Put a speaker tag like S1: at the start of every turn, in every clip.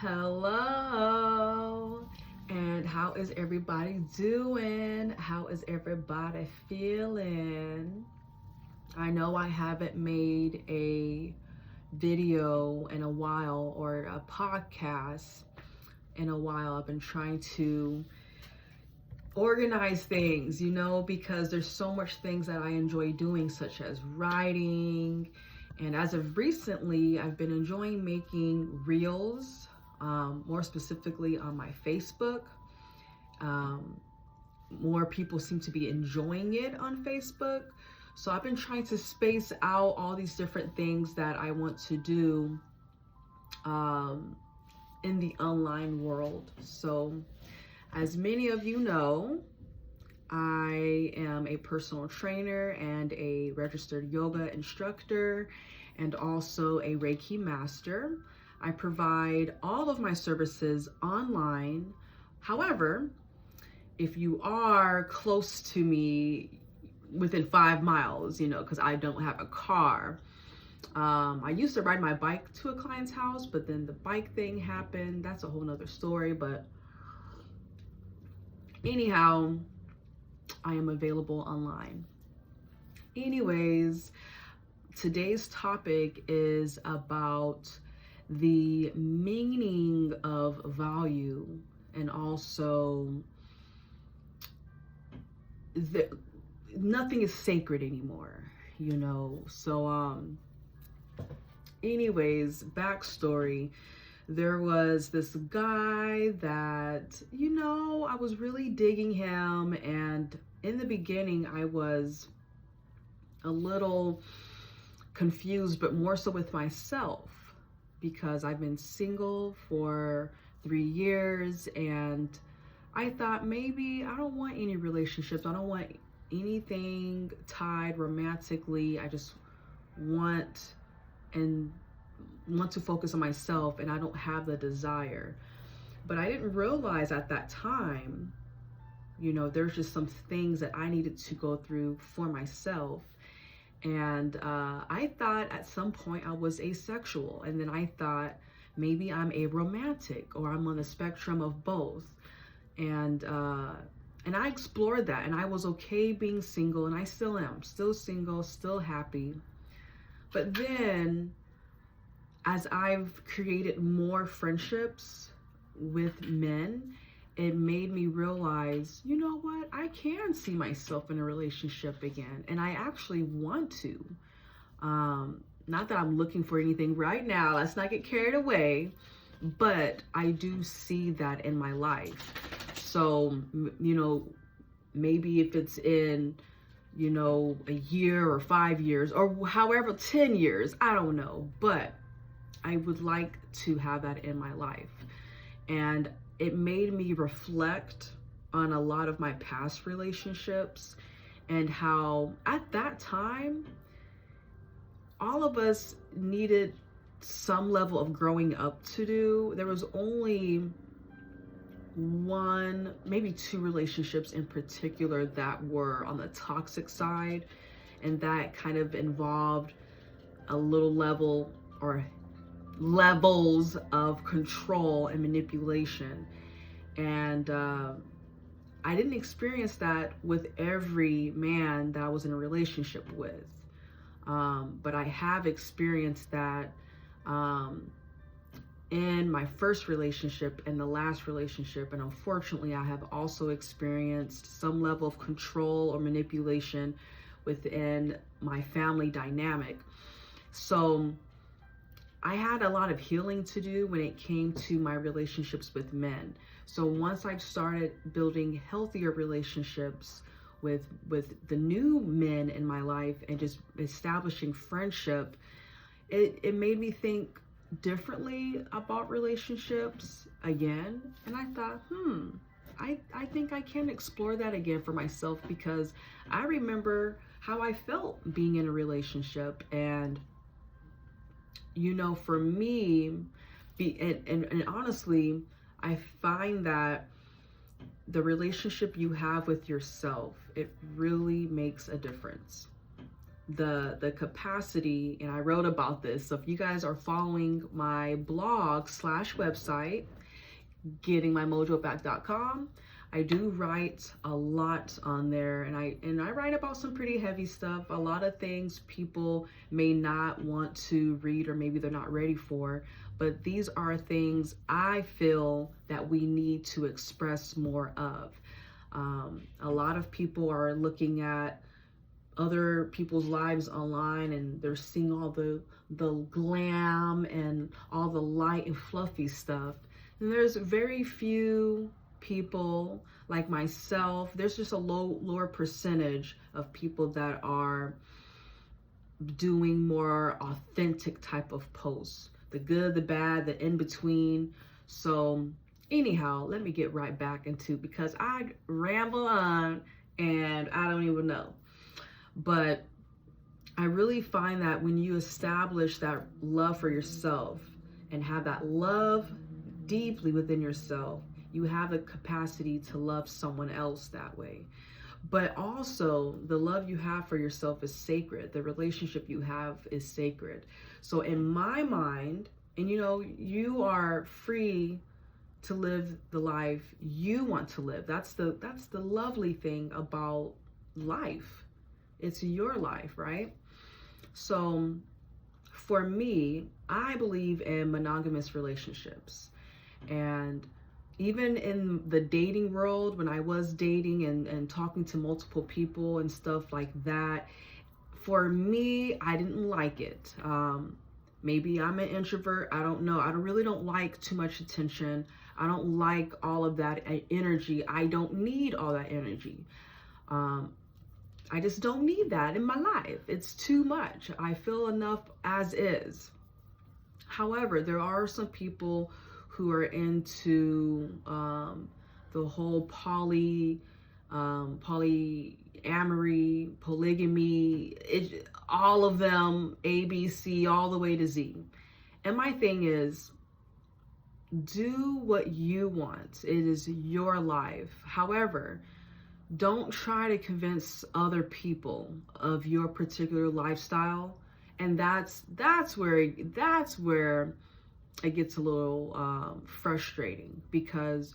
S1: Hello, and how is everybody doing? How is everybody feeling? I know I haven't made a video in a while or a podcast in a while. I've been trying to organize things, because there's so much things that I enjoy doing, such as writing. And as of recently, I've been enjoying making reels, more specifically on my Facebook. Um, More people seem to be enjoying it on Facebook. So I've been trying to space out all these different things that I want to do um, in the online world. So, as many of you know, I am a personal trainer and a registered yoga instructor and also a Reiki master. I provide all of my services online. However, if you are close to me within 5 miles, because I don't have a car, I used to ride my bike to a client's house, but then the bike thing happened. That's a whole nother story. But anyhow, I am available online. Anyways, today's topic is about the meaning of value, and also that nothing is sacred anymore. So anyways, backstory. There was this guy that, I was really digging him, and in the beginning I was a little confused, but more so with myself, because I've been single for 3 years, and I thought maybe I don't want any relationships. I don't want anything tied romantically. I just want to focus on myself, and I don't have the desire. But I didn't realize at that time, there's just some things that I needed to go through for myself. And I thought at some point I was asexual, and then I thought maybe I'm a romantic, or I'm on the spectrum of both. And I explored that, and I was okay being single, and I still am, still single, still happy. But then, as I've created more friendships with men, it made me realize, you know what, I can see myself in a relationship again, and I actually want to. Not that I'm looking for anything right now, let's not get carried away, but I do see that in my life. So, maybe if it's in, a year or 5 years, or however, 10 years, I don't know, but I would like to have that in my life. And it made me reflect on a lot of my past relationships, and how at that time, all of us needed some level of growing up to do. There was only one, maybe two relationships in particular that were on the toxic side, and that kind of involved a little level or levels of control and manipulation. And I didn't experience that with every man that I was in a relationship with, but I have experienced that in my first relationship and the last relationship. And unfortunately, I have also experienced some level of control or manipulation within my family dynamic. So I had a lot of healing to do when it came to my relationships with men. So once I started building healthier relationships with the new men in my life, and just establishing friendship, it made me think differently about relationships again. And I thought, I think I can explore that again for myself, because I remember how I felt being in a relationship. And for me, and honestly, I find that the relationship you have with yourself, it really makes a difference. the capacity, and I wrote about this. So if you guys are following my blog / website, gettingmymojoback.com, I do write a lot on there, and I write about some pretty heavy stuff, a lot of things people may not want to read or maybe they're not ready for, but these are things I feel that we need to express more of. A lot of people are looking at other people's lives online, and they're seeing all the glam and all the light and fluffy stuff. And there's very few people like myself. There's just a lower percentage of people that are doing more authentic type of posts. The good, the bad, the in between. So anyhow, let me get right back into, because I ramble on and I don't even know. But I really find that when you establish that love for yourself and have that love deeply within yourself, you have the capacity to love someone else that way. But also, the love you have for yourself is sacred. The relationship you have is sacred. So in my mind, and you are free to live the life you want to live. That's the lovely thing about life. It's your life, right? So for me, I believe in monogamous relationships. And even in the dating world, when I was dating and talking to multiple people and stuff like that, for me, I didn't like it. Maybe I'm an introvert. I don't know. I really don't like too much attention. I don't like all of that energy. I don't need all that energy. I just don't need that in my life. It's too much. I feel enough as is. However, there are some people who are into the whole polyamory, polygamy, all of them, A, B, C, all the way to Z. And my thing is, do what you want. It is your life. However, don't try to convince other people of your particular lifestyle. And that's where it gets a little frustrating, because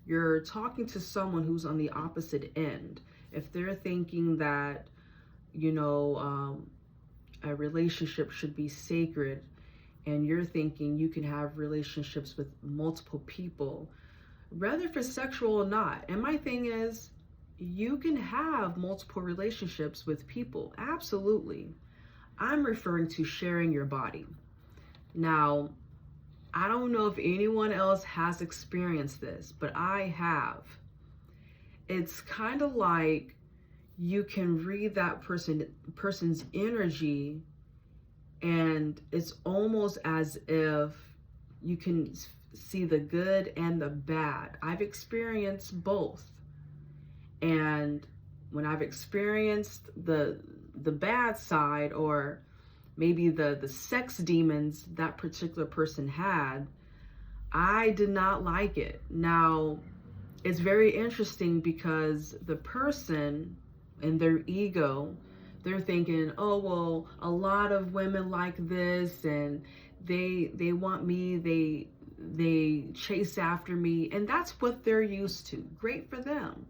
S1: you're talking to someone who's on the opposite end. If they're thinking that, a relationship should be sacred, and you're thinking you can have relationships with multiple people, whether if it's sexual or not. And my thing is, you can have multiple relationships with people. Absolutely. I'm referring to sharing your body. Now, I don't know if anyone else has experienced this, but I have. It's kind of like you can read that person's energy, and it's almost as if you can see the good and the bad. I've experienced both. And when I've experienced the bad side, or maybe the sex demons that particular person had, I did not like it. Now, it's very interesting, because the person and their ego, they're thinking, oh, well, a lot of women like this, and they want me, they chase after me, and that's what they're used to. Great for them.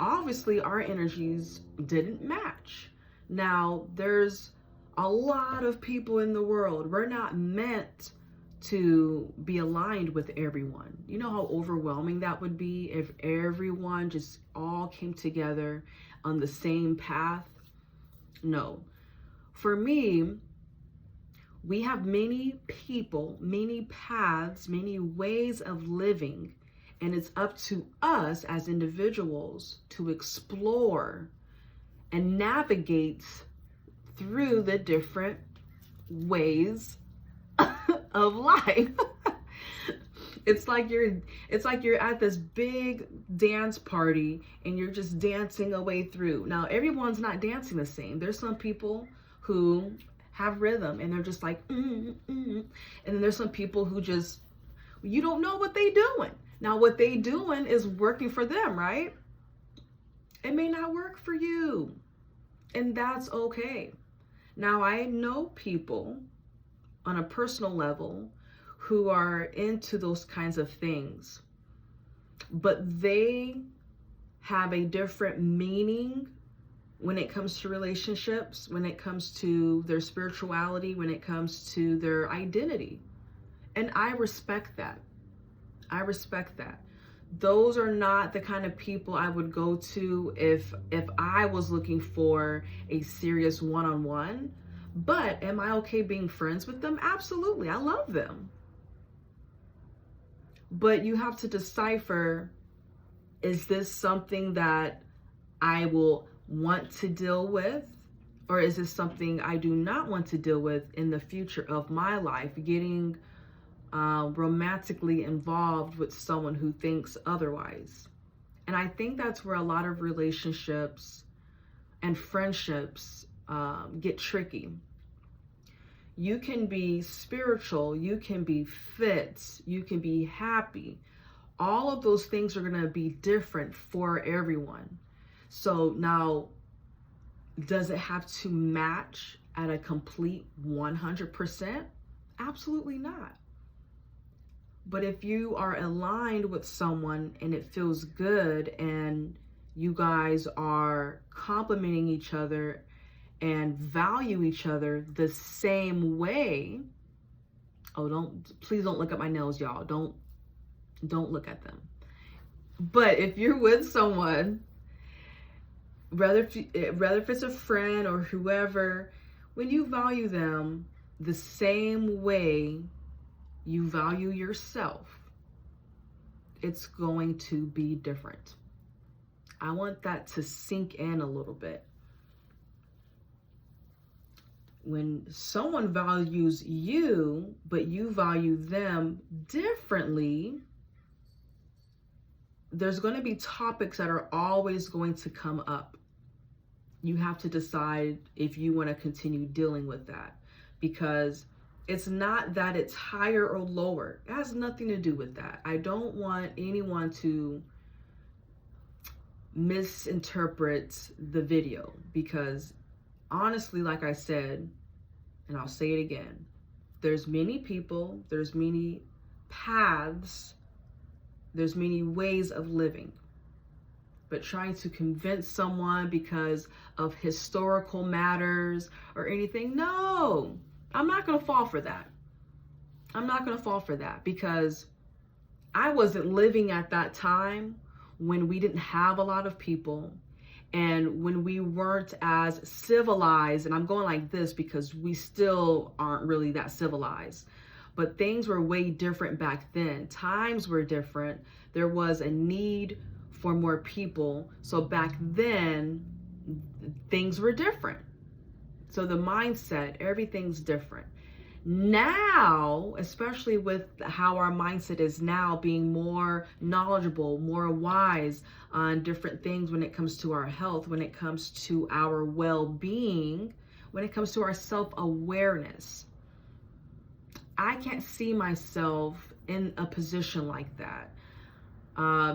S1: Obviously, our energies didn't match. Now, there's a lot of people in the world. We're not meant to be aligned with everyone. You know how overwhelming that would be if everyone just all came together on the same path? No. For me, we have many people, many paths, many ways of living. And it's up to us as individuals to explore and navigate through the different ways of life. It's like you're at this big dance party and you're just dancing a way through. Now, everyone's not dancing the same. There's some people who have rhythm and they're just like, and then there's some people who just, you don't know what they doing. Now, what they doing is working for them, right? It may not work for you. And that's okay. Now, I know people on a personal level who are into those kinds of things, but they have a different meaning when it comes to relationships, when it comes to their spirituality, when it comes to their identity. And I respect that. I respect that. Those are not the kind of people I would go to if I was looking for a serious one-on-one. But am I okay being friends with them? Absolutely. I love them. But you have to decipher, is this something that I will want to deal with? Or is this something I do not want to deal with in the future of my life, getting romantically involved with someone who thinks otherwise? And I think that's where a lot of relationships and friendships get tricky. You can be spiritual, you can be fit, you can be happy. All of those things are going to be different for everyone. So now, does it have to match at a complete 100%? Absolutely not. But if you are aligned with someone and it feels good and you guys are complimenting each other and value each other the same way, please don't look at my nails, y'all. Don't look at them. But if you're with someone, whether if it's a friend or whoever, when you value them the same way you value yourself, it's going to be different. I want that to sink in a little bit. When someone values you, but you value them differently, there's going to be topics that are always going to come up. You have to decide if you want to continue dealing with that, because it's not that it's higher or lower. It has nothing to do with that. I don't want anyone to misinterpret the video, because honestly, like I said, and I'll say it again, there's many people, there's many paths, there's many ways of living. But trying to convince someone because of historical matters or anything, no, I'm not going to fall for that. I'm not going to fall for that, because I wasn't living at that time when we didn't have a lot of people and when we weren't as civilized. And I'm going like this because we still aren't really that civilized. But things were way different back then. Times were different. There was a need for more people. So back then, things were different. So the mindset, everything's different. Now, especially with how our mindset is now, being more knowledgeable, more wise on different things when it comes to our health, when it comes to our well-being, when it comes to our self-awareness, I can't see myself in a position like that.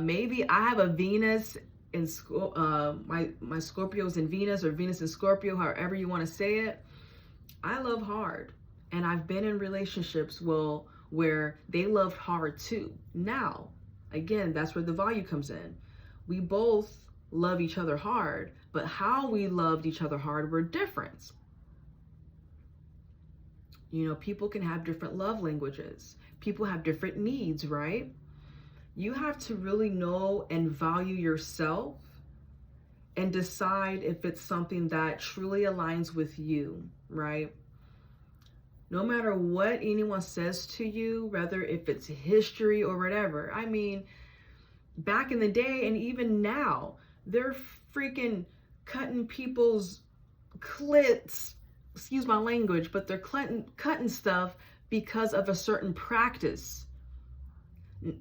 S1: Maybe I have a Venus in my Scorpio's in Venus, or Venus in Scorpio, however you want to say it. I love hard, and I've been in relationships where they loved hard too. Now, again, that's where the value comes in. We both love each other hard, but how we loved each other hard were different. You know, people can have different love languages. People have different needs, right? You have to really know and value yourself and decide if it's something that truly aligns with you, right? No matter what anyone says to you, whether if it's history or whatever. I mean, back in the day and even now, they're freaking cutting people's clits, excuse my language, but they're cutting stuff because of a certain practice.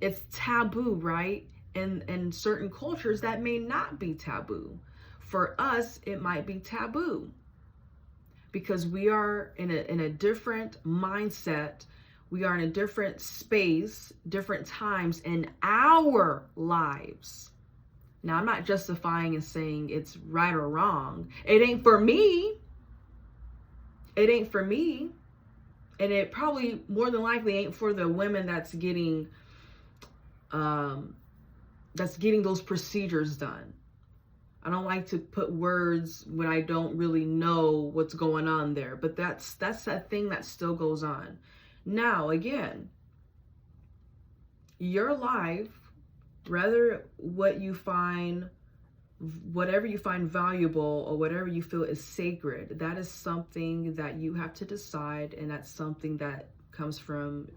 S1: It's taboo, right? And in certain cultures, that may not be taboo. For us, it might be taboo, because we are in a different mindset. We are in a different space, different times in our lives. Now, I'm not justifying and saying it's right or wrong. It ain't for me. It ain't for me. And it probably more than likely ain't for the women that's getting those procedures done. I don't like to put words when I don't really know what's going on there, but that's that thing that still goes on. Now, again, your life, whether whatever you find valuable or whatever you feel is sacred, that is something that you have to decide, and that's something that comes from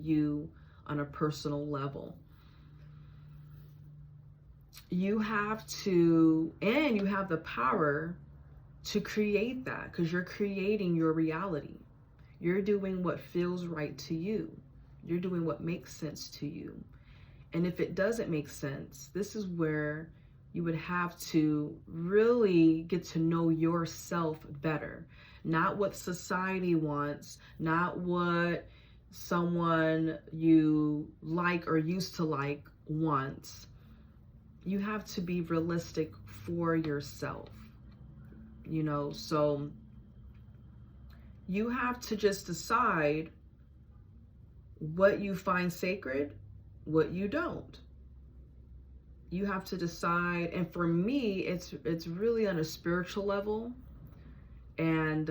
S1: you on a personal level. You have to, and you have the power to create that, because you're creating your reality. You're doing what feels right to you. You're doing what makes sense to you. And if it doesn't make sense, this is where you would have to really get to know yourself better. Not what society wants, not what someone you like or used to like wants. You have to be realistic for yourself, so you have to just decide what you find sacred, what you don't. You have to decide, and for me, it's really on a spiritual level, and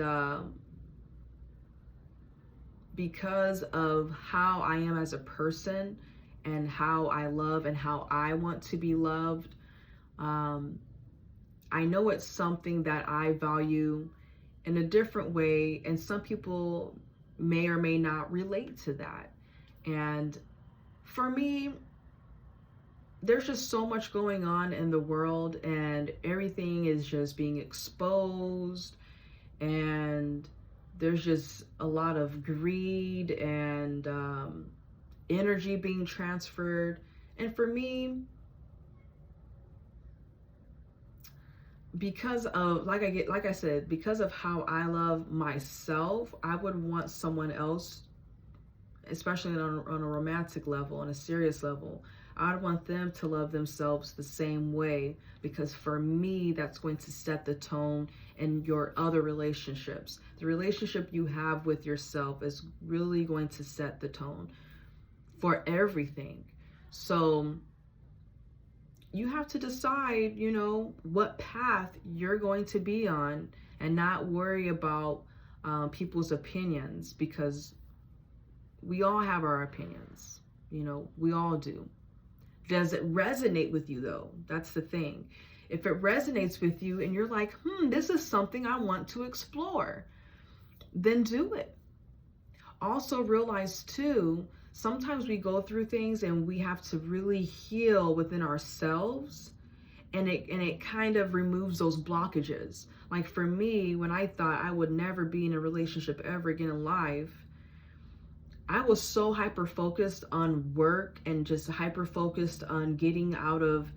S1: because of how I am as a person, and how I love and how I want to be loved, I know it's something that I value in a different way, and some people may or may not relate to that. And for me, there's just so much going on in the world, and everything is just being exposed, and there's just a lot of greed and energy being transferred. And for me, because of, like I said, because of how I love myself, I would want someone else, especially on a romantic level, on a serious level, I'd want them to love themselves the same way, because for me, that's going to set the tone in your other relationships. The relationship you have with yourself is really going to set the tone for everything. So you have to decide, what path you're going to be on, and not worry about people's opinions, because we all have our opinions. We all do. Does it resonate with you, though? That's the thing. If it resonates with you and you're like, this is something I want to explore, then do it. Also realize too, sometimes we go through things and we have to really heal within ourselves, and it kind of removes those blockages. Like for me, when I thought I would never be in a relationship ever again in life, I was so hyper focused on work and just hyper focused on getting out of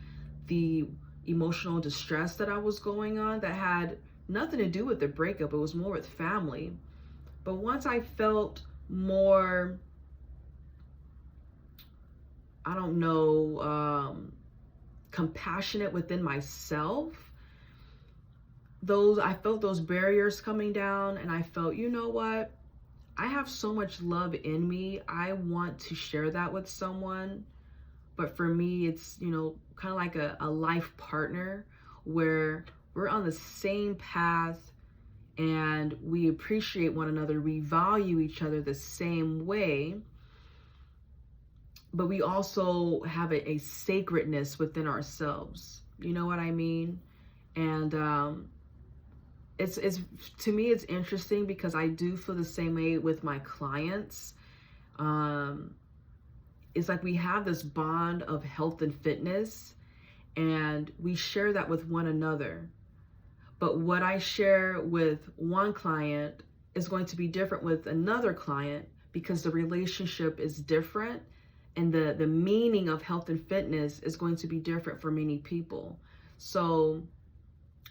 S1: the emotional distress that I was going on, that had nothing to do with the breakup. It was more with family. But once I felt more, compassionate within myself, I felt those barriers coming down, and I felt, you know what? I have so much love in me. I want to share that with someone. But for me, it's, kind of like a life partner, where we're on the same path and we appreciate one another. We value each other the same way. But we also have a sacredness within ourselves. You know what I mean? And it's to me, it's interesting, because I do feel the same way with my clients. It's like we have this bond of health and fitness, and we share that with one another. But what I share with one client is going to be different with another client, because the relationship is different, and the meaning of health and fitness is going to be different for many people. So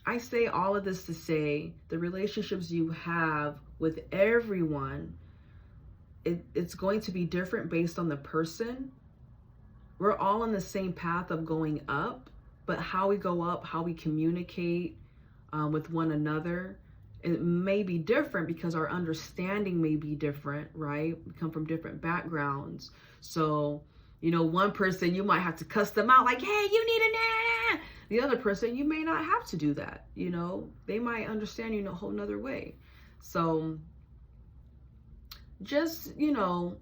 S1: I say all of this to say, the relationships you have with everyone, it's going to be different based on the person. We're all on the same path of going up, but how we go up, how we communicate with one another, it may be different because our understanding may be different, right? We come from different backgrounds. So, you know, one person, you might have to cuss them out like, hey, you need a nah. The other person, you may not have to do that. You know, they might understand you in a whole nother way. So just, you know,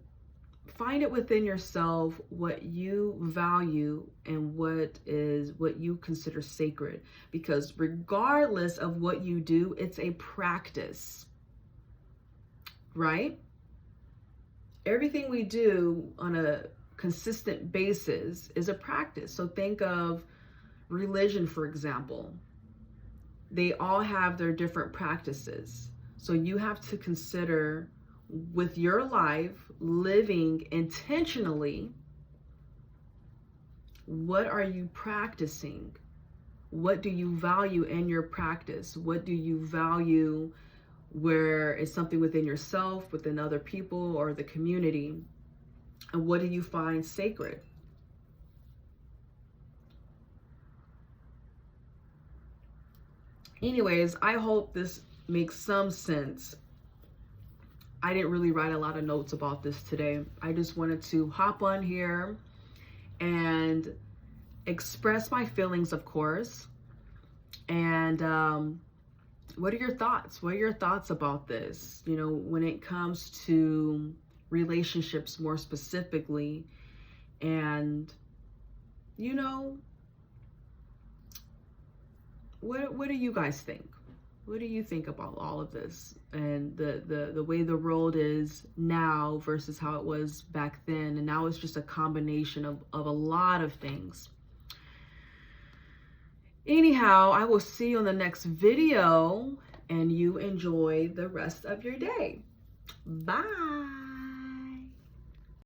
S1: find it within yourself what you value and what you consider sacred, because regardless of what you do, it's a practice, right? Everything we do on a consistent basis is a practice. So think of religion, for example. They all have their different practices. So you have to consider with your life, living intentionally, what are you practicing? What do you value in your practice? What do you value where it's something within yourself, within other people, or the community? And what do you find sacred? Anyways, I hope this makes some sense. I didn't really write a lot of notes about this today. I just wanted to hop on here and express my feelings, of course. And what are your thoughts? What are your thoughts about this? You know, when it comes to relationships more specifically, and, you know, what do you guys think? What do you think about all of this and the way the world is now versus how it was back then? And now it's just a combination of a lot of things. Anyhow, I will see you on the next video, and you enjoy the rest of your day. Bye.